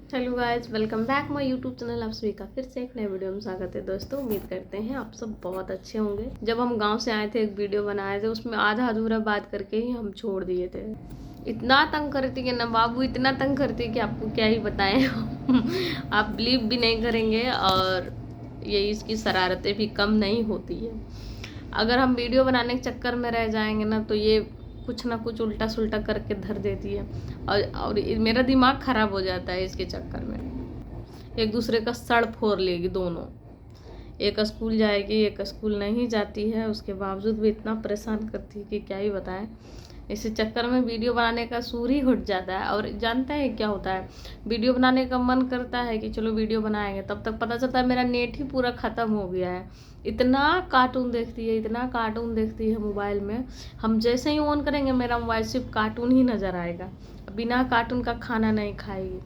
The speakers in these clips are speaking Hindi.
Hello guys, welcome back my YouTube channel. आप सभी का फिर से एक नए वीडियो में स्वागत है। दोस्तों, उम्मीद करते हैं आप सब बहुत अच्छे होंगे। जब हम गांव से आए थे, एक वीडियो बनाए थे, उसमें आधा अधूरा बात करके ही हम छोड़ दिए थे। इतना तंग करती है ना बाबू, इतना तंग करती है कि आपको क्या ही बताएं। आप बिलीव भी नहीं करेंगे, और ये इसकी शरारतें भी कम नहीं होती है। अगर हम वीडियो बनाने के चक्कर में रह जाएंगे ना, तो ये कुछ ना कुछ उल्टा सुल्टा करके धर देती है, और मेरा दिमाग खराब हो जाता है इसके चक्कर में। एक दूसरे का सड़ फोड़ लेगी दोनों। एक स्कूल जाएगी, एक स्कूल नहीं जाती है, उसके बावजूद भी इतना परेशान करती है कि क्या ही बताएं। इसी चक्कर में वीडियो बनाने का सूर ही हट जाता है। और जानते हैं क्या होता है, वीडियो बनाने का मन करता है कि चलो वीडियो बनाएंगे, तब तक पता चलता है मेरा नेट ही पूरा ख़त्म हो गया है। इतना कार्टून देखती है, इतना कार्टून देखती है मोबाइल में। हम जैसे ही ऑन करेंगे, मेरा मोबाइल सिर्फ कार्टून ही नज़र आएगा। बिना कार्टून का खाना नहीं खाएगी।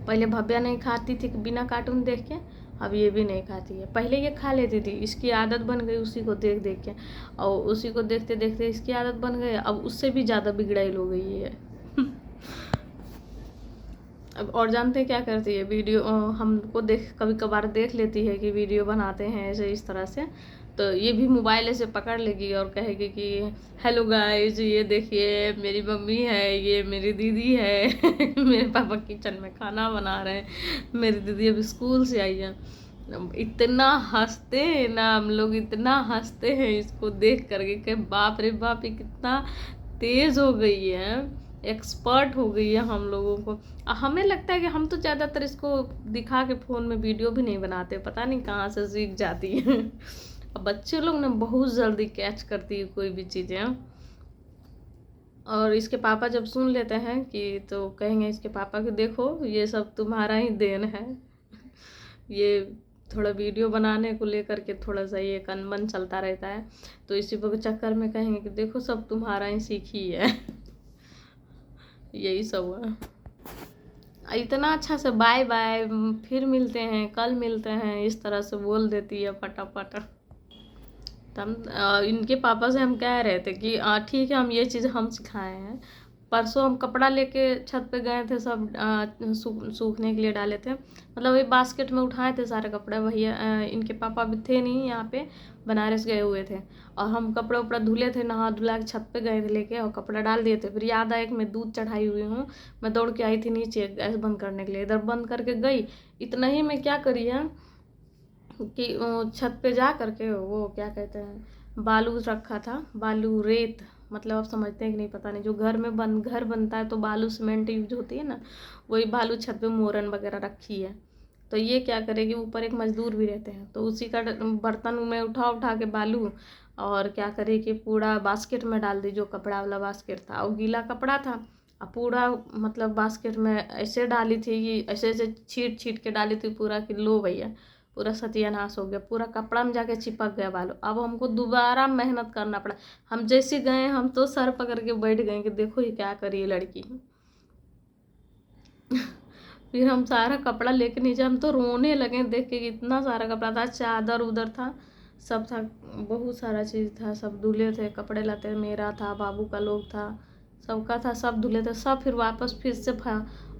पहले भव्या नहीं खाती थी बिना कार्टून देख के, अब ये भी नहीं खाती है। पहले ये खा लेती थी, इसकी आदत बन गई उसी को देख देख के, और उसी को देखते देखते इसकी आदत बन गई। अब उससे भी ज़्यादा बिगड़ैल हो गई है। अब और जानते हैं क्या करती है, वीडियो हमको देख कभी कभार देख लेती है कि वीडियो बनाते हैं ऐसे इस तरह से, तो ये भी मोबाइल ऐसे पकड़ लेगी और कहेगी कि हेलो गाइस, ये देखिए मेरी मम्मी है, ये मेरी दीदी है। मेरे पापा किचन में खाना बना रहे हैं, मेरी दीदी अभी स्कूल से आई है। इतना हंसते हैं ना हम लोग, इतना हंसते हैं इसको देख करके कि बाप रे बाप, ये कितना तेज हो गई है, एक्सपर्ट हो गई है हम लोगों को। हमें लगता है कि हम तो ज़्यादातर इसको दिखा के फ़ोन में वीडियो भी नहीं बनाते, पता नहीं कहाँ से सीख जाती है। अब बच्चे लोग ना बहुत जल्दी कैच करती है कोई भी चीज़ें। और इसके पापा जब सुन लेते हैं कि, तो कहेंगे इसके पापा कि देखो ये सब तुम्हारा ही देन है। ये थोड़ा वीडियो बनाने को लेकर के थोड़ा सा ये कनमन चलता रहता है, तो इसी के चक्कर में कहेंगे कि देखो सब तुम्हारा ही सीखी है। यही सब है। इतना अच्छा से बाय बाय, फिर मिलते हैं, कल मिलते हैं, इस तरह से बोल देती है फटाफट। तब इनके पापा से हम कह रहे थे कि ठीक है, हम ये चीज़ हम सिखाए हैं। परसों हम कपड़ा लेके छत पे गए थे, सब सूखने के लिए डाले थे, मतलब ये बास्केट में उठाए थे सारे कपड़े। भैया इनके पापा भी थे नहीं यहाँ पे, बनारस गए हुए थे, और हम कपड़ा उपड़ा धुले थे, नहा धुला के छत पे गए थे लेके, और कपड़ा डाल दिए थे। फिर याद आया कि मैं दूध चढ़ाई हुई हूँ, मैं दौड़ के आई थी नीचे गैस बंद करने के लिए, इधर बंद करके गई। इतना ही मैं क्या करी है कि छत पे जा करके वो क्या कहते हैं, बालू रखा था, बालू रेत, मतलब आप समझते हैं कि नहीं पता नहीं, जो घर बनता है तो बालू सीमेंट यूज होती है ना, वही बालू छत पे मोरन वगैरह रखी है। तो ये क्या करेगी, ऊपर एक मजदूर भी रहते हैं, तो उसी का बर्तन में उठा उठा के बालू, और क्या करे कि पूरा बास्केट में डाल दी, जो कपड़ा वाला बास्केट था, और गीला कपड़ा था, और पूरा मतलब बास्केट में ऐसे डाली थी कि ऐसे ऐसे छीट छीट के डाली थी पूरा, कि लो भैया पूरा सत्यानाश हो गया, पूरा कपड़ा में जाके चिपक गया बालू। अब हमको दोबारा मेहनत करना पड़ा। हम जैसे गए, हम तो सर पकड़ के बैठ गए कि देखो ये क्या करी है लड़की। फिर हम सारा कपड़ा लेके नीचे, हम तो रोने लगे देख के, इतना सारा कपड़ा था, चादर उधर था, सब था, बहुत सारा चीज़ था, सब धुले थे कपड़े लाते, मेरा था, बाबू का लोग था, सबका था, सब धुले थे सब। फिर वापस फिर से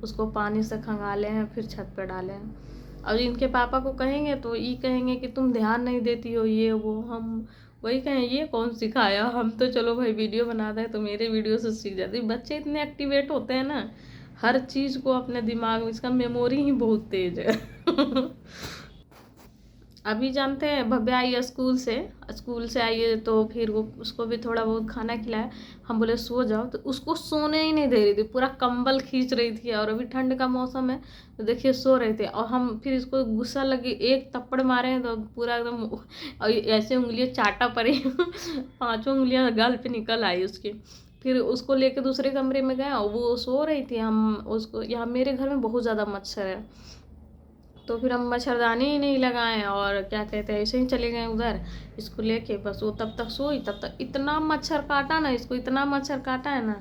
उसको पानी से खंगाले हैं, फिर छत पे डाले हैं। और इनके पापा को कहेंगे तो ये कहेंगे कि तुम ध्यान नहीं देती हो, ये वो। हम वही कहें, ये कौन सिखाया, हम तो चलो भाई वीडियो बना दें तो मेरे वीडियो से सीख जाती। बच्चे इतने एक्टिवेट होते हैं ना, हर चीज़ को अपने दिमाग में, इसका मेमोरी ही बहुत तेज है। अभी जानते हैं, भव्या आई है स्कूल से आई है, तो फिर वो उसको भी थोड़ा बहुत खाना खिलाया। हम बोले सो जाओ, तो उसको सोने ही नहीं दे रही थी, पूरा कंबल खींच रही थी, और अभी ठंड का मौसम है तो देखिए सो रहे थे। और हम फिर इसको गुस्सा लगी, एक थप्पड़ मारे हैं तो पूरा एकदम ऐसे उंगलियां चाटा पड़ी। 5 उंगलियां गाल पे निकल आई उसकी। फिर उसको लेके दूसरे कमरे में गए, और वो सो रही थी। हम उसको, यहाँ मेरे घर में बहुत ज़्यादा मच्छर है, तो फिर हम मच्छरदानी ही नहीं लगाए, और क्या कहते हैं ऐसे ही चले गए उधर इसको लेके। बस वो तब तक सोई, तब तक इतना मच्छर काटा ना इसको, इतना मच्छर काटा है ना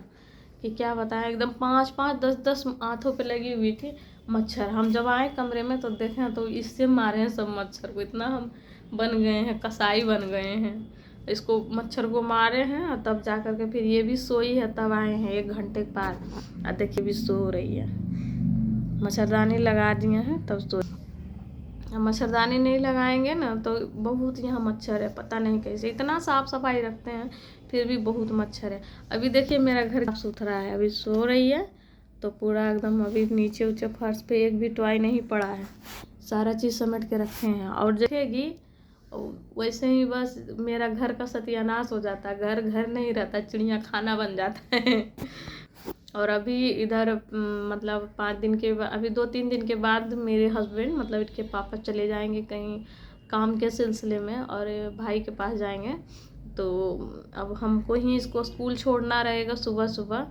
कि क्या बताएं। एकदम 5-5, 10-10 आंथों पे लगी हुई थी मच्छर। हम जब आए कमरे में तो देखें तो इससे मारे हैं सब मच्छर को, इतना हम बन गए हैं, कसाई बन गए हैं। इसको मच्छर को मारे हैं, और तब जा कर के फिर ये भी सोई है, तब आए हैं 1 घंटे के बाद, और देखिए भी सो रही है। मच्छरदानी लगा दिए हैं तब सो। मच्छरदानी नहीं लगाएंगे ना तो बहुत यहाँ मच्छर है, पता नहीं कैसे, इतना साफ सफाई रखते हैं फिर भी बहुत मच्छर है। अभी देखिए मेरा घर साफ सुथरा है, अभी सो रही है तो पूरा एकदम, अभी नीचे ऊंचे फर्श पे एक भी टॉय नहीं पड़ा है, सारा चीज़ समेट के रखे हैं। और देखेगी वैसे ही बस मेरा घर का सत्यानाश हो जाता है, घर घर नहीं रहता, चिड़िया खाना बन जाता है। और अभी इधर मतलब 5 दिन के बाद, अभी 2-3 दिन के बाद मेरे हस्बैंड मतलब इनके पापा चले जाएंगे कहीं काम के सिलसिले में और भाई के पास जाएंगे, तो अब हमको ही इसको स्कूल छोड़ना रहेगा सुबह सुबह।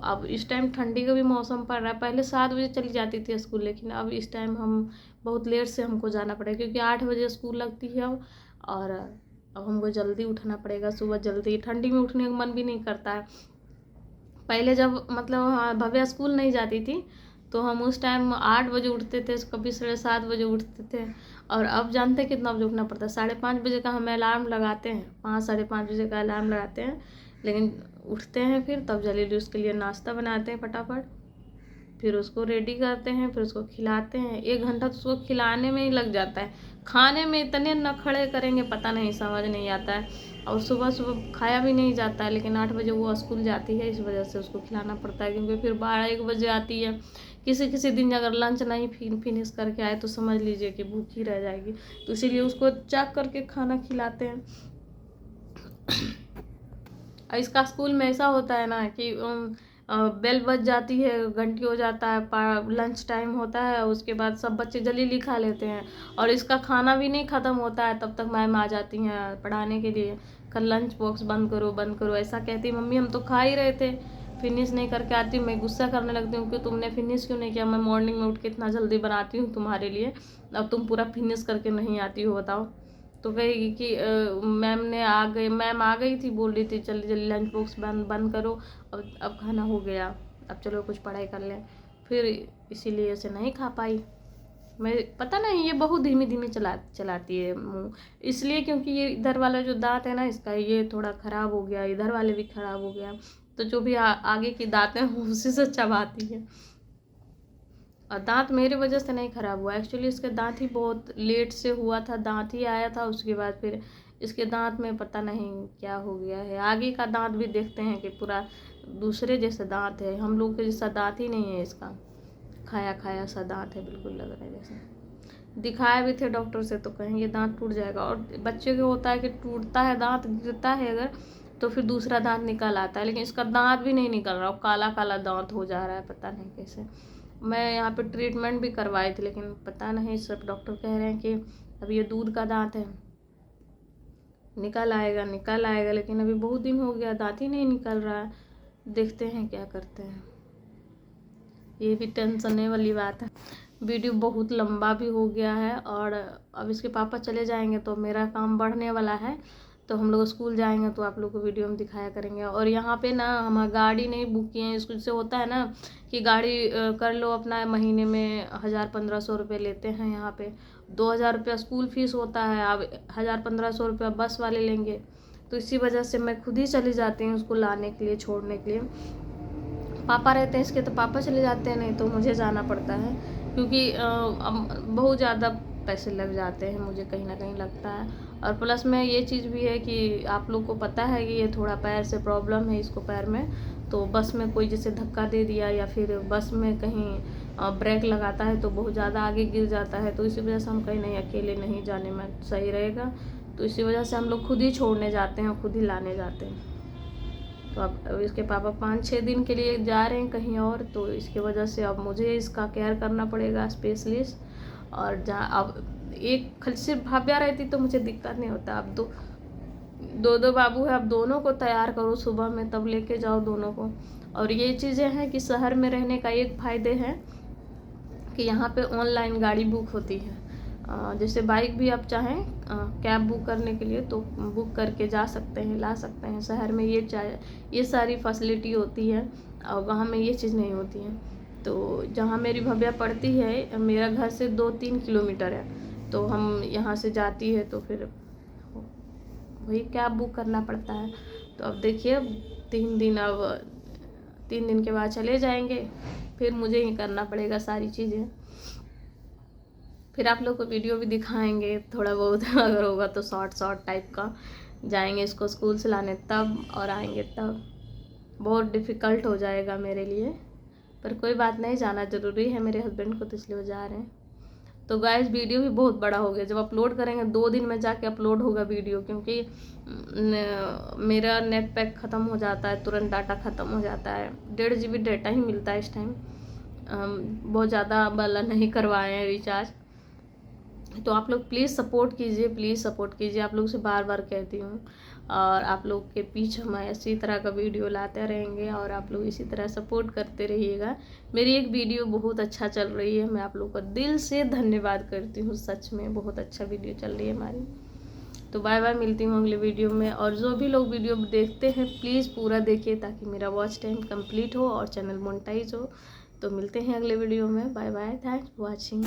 अब इस टाइम ठंडी का भी मौसम पड़ रहा है, पहले 7 बजे चली जाती थी स्कूल, लेकिन अब इस टाइम हम बहुत लेट से हमको जाना पड़ेगा क्योंकि 8 बजे स्कूल लगती है अब। और अब हमको जल्दी उठना पड़ेगा सुबह जल्दी, ठंडी में उठने का मन भी नहीं करता है। पहले जब मतलब हाँ भव्या स्कूल नहीं जाती थी तो हम उस टाइम 8 बजे उठते थे, कभी 7:30 बजे उठते थे। और अब जानते हैं कितना बजे उठना पड़ता है, 5:30 बजे का हम अलार्म लगाते हैं, 5-5:30 बजे का अलार्म लगाते हैं, लेकिन उठते हैं फिर तब जल्दी उसके लिए नाश्ता बनाते हैं फटाफट, फिर उसको रेडी करते हैं, फिर उसको खिलाते हैं। 1 घंटा तो उसको खिलाने में ही लग जाता है, खाने में इतने नखड़े करेंगे पता नहीं, समझ नहीं आता है। और सुबह सुबह खाया भी नहीं जाता है, लेकिन 8 बजे वो स्कूल जाती है, इस वजह से उसको खिलाना पड़ता है क्योंकि फिर 12-1 बजे आती है। किसी किसी दिन अगर लंच नहीं फिनिश करके आए तो समझ लीजिए कि भूखी रह जाएगी, तो इसीलिए उसको चाक करके खाना खिलाते हैं। इसका स्कूल में ऐसा होता है ना कि बेल बज जाती है, घंटी हो जाता है, लंच टाइम होता है, उसके बाद सब बच्चे जल्दी खा लेते हैं और इसका खाना भी नहीं ख़त्म होता है तब तक मैम आ जाती हैं पढ़ाने के लिए, कल लंच बॉक्स बंद करो ऐसा कहती मम्मी हम तो खा ही रहे थे, फिनिश नहीं करके आती, मैं गुस्सा करने लगती हूँ कि तुमने फिनिश क्यों नहीं किया, मैं मॉर्निंग में उठ के इतना जल्दी बनाती हूँ तुम्हारे लिए और तुम पूरा फिनिश करके नहीं आती हो, बताओ। तो कहेगी कि मैम आ गई थी, बोल रही थी जल्दी जल्दी लंच बॉक्स बंद करो, अब खाना हो गया, अब चलो कुछ पढ़ाई कर लें, फिर इसीलिए से नहीं खा पाई। मैं पता नहीं ये बहुत धीमी धीमी चलाती है मुँह, इसलिए क्योंकि ये इधर वाला जो दांत है ना इसका ये थोड़ा ख़राब हो गया, इधर वाले भी ख़राब हो गया, तो जो भी आगे की दांत हैं उसी से चबाती है। और दांत मेरे वजह से नहीं ख़राब हुआ, एक्चुअली इसके दांत ही बहुत लेट से हुआ था, दांत ही आया था, उसके बाद फिर इसके दांत में पता नहीं क्या हो गया है। आगे का दांत भी देखते हैं कि पूरा दूसरे जैसे दांत है, हम लोग के जैसा दांत ही नहीं है इसका, खाया खाया सा दांत है, बिल्कुल लग रहा है जैसे। दिखाए भी थे डॉक्टर से तो कहेंगे दांत टूट जाएगा, और बच्चे को होता है कि टूटता है दांत, गिरता है अगर तो फिर दूसरा दांत निकल आता है, लेकिन इसका दांत भी नहीं निकल रहा, काला काला दांत हो जा रहा है, पता नहीं कैसे। मैं यहाँ पे ट्रीटमेंट भी करवाई थी, लेकिन पता नहीं, सब डॉक्टर कह रहे हैं कि अब ये दूध का दांत है, निकल आएगा, लेकिन अभी बहुत दिन हो गया दांत ही नहीं निकल रहा है, देखते हैं क्या करते हैं। ये भी टेंशन वाली बात है। वीडियो बहुत लंबा भी हो गया है और अब इसके पापा चले जाएंगे तो मेरा काम बढ़ने वाला है, तो हम लोग स्कूल जाएंगे तो आप लोग को वीडियो में दिखाया करेंगे। और यहाँ पे ना हम गाड़ी नहीं बुक किए हैं, स्कूल से होता है ना कि गाड़ी कर लो अपना, महीने में 1000-1500 रुपये लेते हैं, यहाँ पे 2000 रुपया स्कूल फीस होता है, अब 1000-1500 रुपया बस वाले लेंगे, तो इसी वजह से मैं खुद ही चली जाती हूँ उसको लाने के लिए, छोड़ने के लिए। पापा रहते हैं इसके तो पापा चले जाते हैं, नहीं तो मुझे जाना पड़ता है, क्योंकि बहुत ज़्यादा पैसे लग जाते हैं, मुझे कहीं ना कहीं लगता है। और प्लस में ये चीज़ भी है कि आप लोग को पता है कि ये थोड़ा पैर से प्रॉब्लम है इसको, पैर में, तो बस में कोई जैसे धक्का दे दिया या फिर बस में कहीं ब्रेक लगाता है तो बहुत ज़्यादा आगे गिर जाता है, तो इसी वजह से हम कहीं नहीं, अकेले नहीं जाने में सही रहेगा, तो इसी वजह से हम लोग खुद ही छोड़ने जाते हैं और खुद ही लाने जाते हैं। तो अब इसके पापा 5-6 दिन के लिए जा रहे हैं कहीं और, तो इसकी वजह से अब मुझे इसका केयर करना पड़ेगा स्पेशलिस्ट। और जहाँ अब एक सिर्फ भव्या रहती तो मुझे दिक्कत नहीं होता, अब दो बाबू है, अब दोनों को तैयार करो सुबह में, तब लेके जाओ दोनों को। और ये चीज़ें हैं कि शहर में रहने का एक फ़ायदे है कि यहाँ पे ऑनलाइन गाड़ी बुक होती है, जैसे बाइक भी आप चाहें कैब बुक करने के लिए तो बुक करके जा सकते हैं, ला सकते हैं। शहर में ये सारी फैसिलिटी होती है और वहाँ में ये चीज़ नहीं होती है। तो जहाँ मेरी भव्या पढ़ती है, मेरा घर से 2-3 किलोमीटर है, तो हम यहाँ से जाती है तो फिर वही कैब बुक करना पड़ता है। तो अब देखिए 3 दिन अब 3 दिन के बाद चले जाएंगे, फिर मुझे ही करना पड़ेगा सारी चीज़ें। फिर आप लोग को वीडियो भी दिखाएंगे थोड़ा बहुत अगर होगा तो शॉर्ट टाइप का। जाएंगे इसको स्कूल से लाने तब और आएंगे तब, बहुत डिफ़िकल्ट हो जाएगा मेरे लिए, पर कोई बात नहीं, जाना ज़रूरी है मेरे हस्बैंड को, तो इसलिए वो जा रहे हैं। तो गाइस वीडियो भी बहुत बड़ा हो गया, जब अपलोड करेंगे 2 दिन में जाके अपलोड होगा वीडियो, क्योंकि मेरा नेट पैक ख़त्म हो जाता है, तुरंत डाटा ख़त्म हो जाता है। 1.5 GB डाटा ही मिलता है इस टाइम, बहुत ज़्यादा वाला नहीं करवाए हैं रिचार्ज। तो आप लोग प्लीज़ सपोर्ट कीजिए, प्लीज़ सपोर्ट कीजिए, आप लोग से बार बार कहती हूँ। और आप लोग के पीछे हम इसी तरह का वीडियो लाते रहेंगे और आप लोग इसी तरह सपोर्ट करते रहिएगा। मेरी एक वीडियो बहुत अच्छा चल रही है, मैं आप लोग को दिल से धन्यवाद करती हूँ, सच में बहुत अच्छा वीडियो चल रही है हमारी। तो बाय बाय, मिलती हूँ अगले वीडियो में। और जो भी लोग वीडियो देखते हैं प्लीज़ पूरा देखिए, ताकि मेरा वॉच टाइम कंप्लीट हो और चैनल मोनेटाइज हो। तो मिलते हैं अगले वीडियो में, bye bye, thanks for watching.